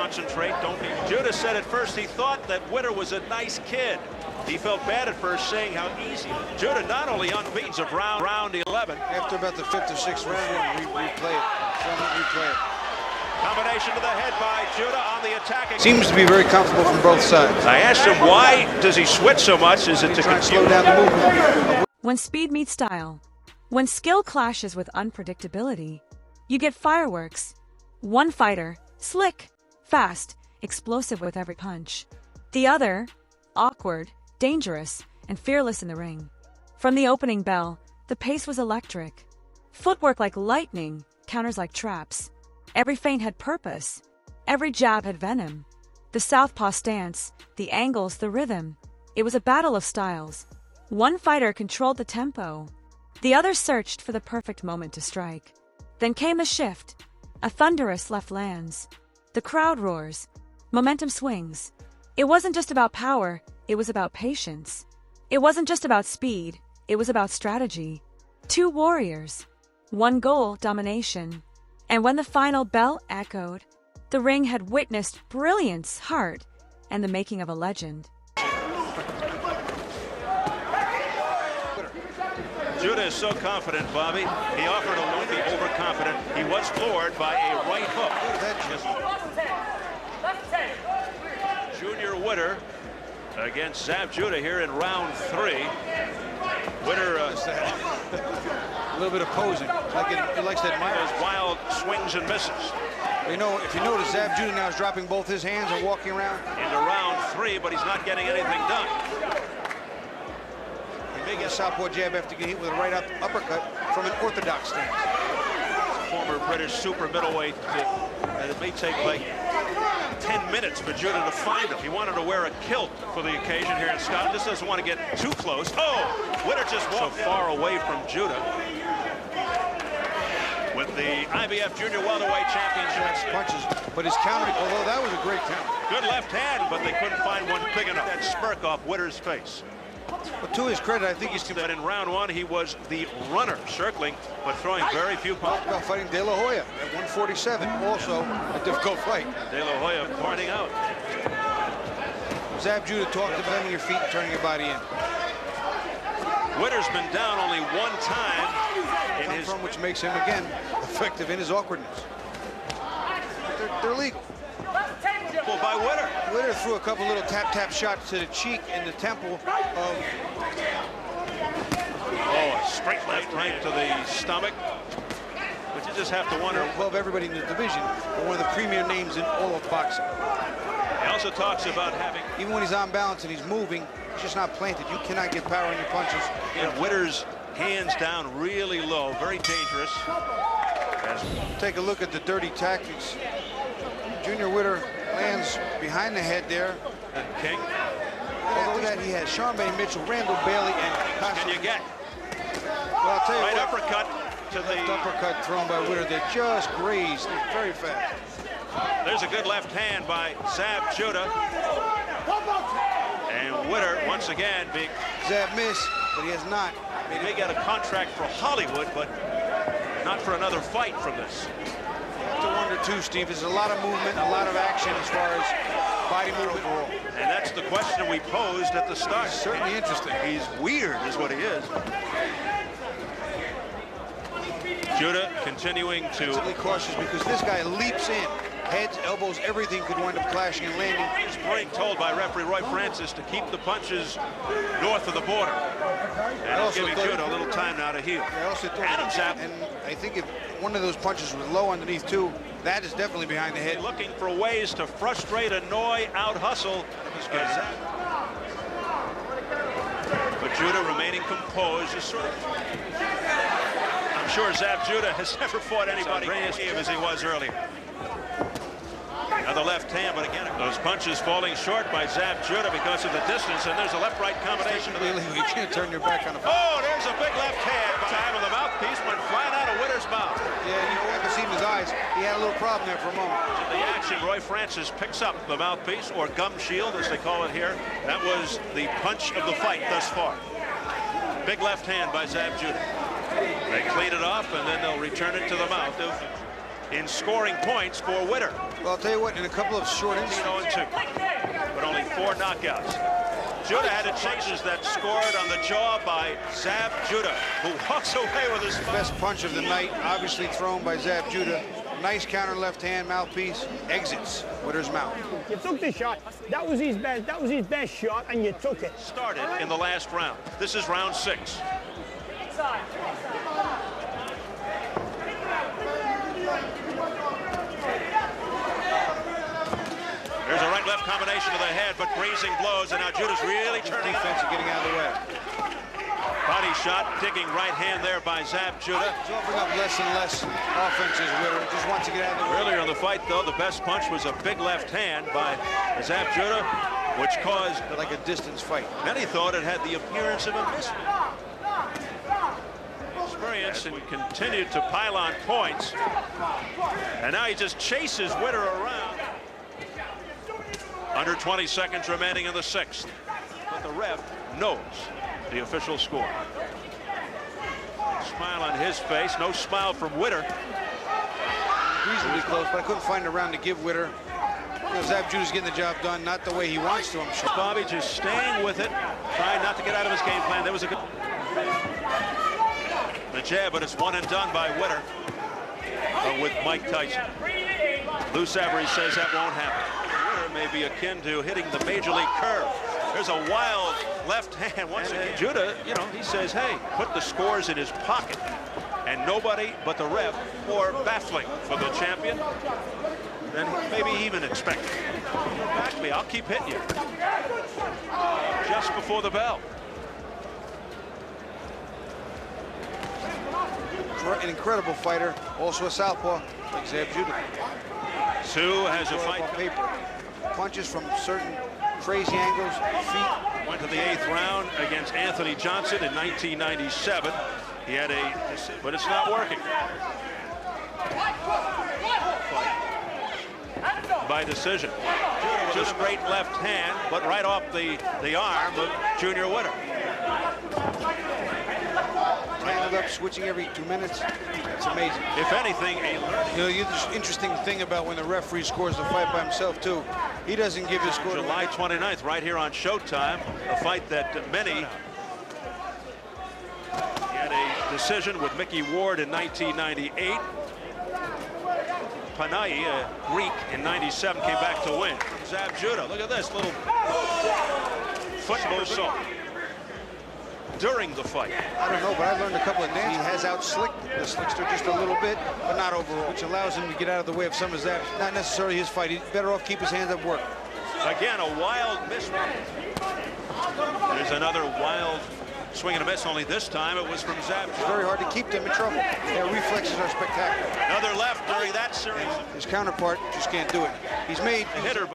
Concentrate, don't be. Judah said at first he thought that Witter was a nice kid. He felt bad at first saying how easy. Judah not only unbeaten of round 11. After about the 5th or 6th round, replay it. Combination to the head by Judah on the attack. Seems to be very comfortable from both sides. I asked him why does he switch so much? Is it to try and slow down the movement? When speed meets style, when skill clashes with unpredictability, you get fireworks. One fighter, slick, fast, explosive with every punch. The other, awkward, dangerous, and fearless in the ring. From the opening bell, the pace was electric. Footwork like lightning, counters like traps. Every feint had purpose. Every jab had venom. The southpaw stance, the angles, the rhythm. It was a battle of styles. One fighter controlled the tempo. The other searched for the perfect moment to strike. Then came a shift. A thunderous left lands. The crowd roars. Momentum swings. It wasn't just about power, it was about patience. It wasn't just about speed, it was about strategy. Two warriors. One goal, domination. And when the final bell echoed, the ring had witnessed brilliance, heart, and the making of a legend. Judah is so confident, Bobby. He offered a won't be overconfident. He was floored by a right hook. Junior Witter against Zab Judah here in round 3. Witter a little bit of posing. He likes to admire his wild swings and misses. You know, if you notice, Zab Judah now is dropping both his hands and walking around. Into round 3, but he's not getting anything done. He may get a southpaw jab after getting hit with a right uppercut from an orthodox stance. Former British super middleweight, and it may take like 10 minutes for Judah to find him. He wanted to wear a kilt for the occasion here in Scotland. Just doesn't want to get too close. Oh, Witter just walked so far away from Judah. With the IBF Junior Welterweight Championship. Punches, but his counter, although that was a great counter. Good left hand, but they couldn't find one big enough. That smirk off Witter's face. But to his credit, I think he's that in round 1 he was the runner, circling but throwing very few punches. About fighting De La Hoya at 147, also a difficult fight. De La Hoya pointing out. Zab Judah talked about bending your feet and turning your body in. Witter's been down only one time in his which makes him again effective in his awkwardness. They're legal. By Witter. Witter threw a couple little tap shots to the cheek and the temple of. Oh, a straight left right to the stomach. But you just have to wonder. Above everybody in the division, but one of the premier names in all of boxing. He also talks about having. Even when he's on balance and he's moving, he's just not planted. You cannot get power in your punches. And Witter's hands down really low, very dangerous. Take a look at the dirty tactics. Junior Witter lands behind the head there. And King. Although that he has Charmaine Mitchell, Randall Bailey, and Can you get? Well, I'll tell you right what, uppercut to the uppercut thrown by Witter. They just grazed very fast. There's a good left hand by Zab Judah. And Witter once again being. Zab missed, but he has not. He may get a contract for Hollywood, but not for another fight from this. To wonder too, Steve, there's a lot of movement, a lot of action as far as body movement overall. And that's the question we posed at the start. He's certainly interesting. He's weird is what he is. Judah continuing to be cautious because this guy leaps in. Heads, elbows, everything could wind up clashing and landing. He's being told by referee Roy Francis to keep the punches north of the border. And he's giving Judah a little time now to heal. I also thought, and I think if one of those punches was low underneath too, that is definitely behind the head. Looking for ways to frustrate Inoue, out-hustle. But Judah remaining composed. Just sort of, I'm sure Zab Judah has never fought anybody as he was earlier. Another left hand, but again, those punches falling short by Zab Judah because of the distance, and there's a left-right combination. You can't turn your back on the. Oh, there's a big left hand. Time of the mouthpiece went flying out of Witter's mouth. Yeah, you know, I haven't seen his eyes. He had a little problem there for a moment. In the action, Roy Francis picks up the mouthpiece, or gum shield, as they call it here. That was the punch of the fight thus far. Big left hand by Zab Judah. They clean it off, and then they'll return it to the mouth. in scoring points for Witter. Well, I'll tell you what, in a couple of short innings, 0-2, but only 4 knockouts. Judah had a changes that scored on the jaw by Zab Judah, who walks away with his best punch of the night, obviously thrown by Zab Judah. Nice counter left hand mouthpiece, exits Witter's mouth. You took the shot. That was his best. That was his best shot, and you took it. Started in the last round. This is round 6. There's a right-left combination to the head, but grazing blows, and now Judah's really turning Defense getting out of the way. Body shot, digging right hand there by Zab Judah. He's offering up less and less offenses, Witter. Just wants to get out of the way. Earlier in the fight, though, the best punch was a big left hand by Zab Judah, which caused Like a distance fight. many thought it had the appearance of a miss. Experience and continued to pile on points. And now he just chases Witter around. Under 20 seconds remaining in the 6th. But the ref knows the official score. Smile on his face. No smile from Witter. Reasonably close, but I couldn't find a round to give Witter. You know, Zab Judah's getting the job done, not the way he wants to, I'm sure. Bobby just staying with it, trying not to get out of his game plan. There was a good... The jab, but it's one and done by Witter with Mike Tyson. Lou Savary says that won't happen. Witter may be akin to hitting the major league curve. There's a wild left hand once again. Judah, you know, he says, hey, put the scores in his pocket. And nobody but the ref more baffling for the champion than maybe even expected. Back me, I'll keep hitting you. Just before the bell. An incredible fighter, also a southpaw, like Zab Judah. Sue has a fight on paper. Punches from certain crazy angles, feet. Went to the 8th round against Anthony Johnson in 1997. He had but it's not working. By decision. Just great left hand, but right off the arm of Junior Witter. Tangled up, switching every 2 minutes. It's amazing. If anything, The interesting thing about when the referee scores the fight by himself, too, he doesn't give his score. July 29th, right here on Showtime, a fight that many... He had a decision with Mickey Ward in 1998. Panay, a Greek, in 97 came back to win. Zab Judah, look at this little foot moonsault during the fight. I don't know, but I learned a couple of names. He has out-slicked the slickster just a little bit, but not overall, which allows him to get out of the way of some of Zab's, not necessarily his fight. He's better off keep his hands up work. Again, a wild miss. There's another wild swing and a miss, only this time it was from Zab. It's very hard to keep them in trouble. Their reflexes are spectacular. Another left during that series. His counterpart just can't do it. He's made... A hitter.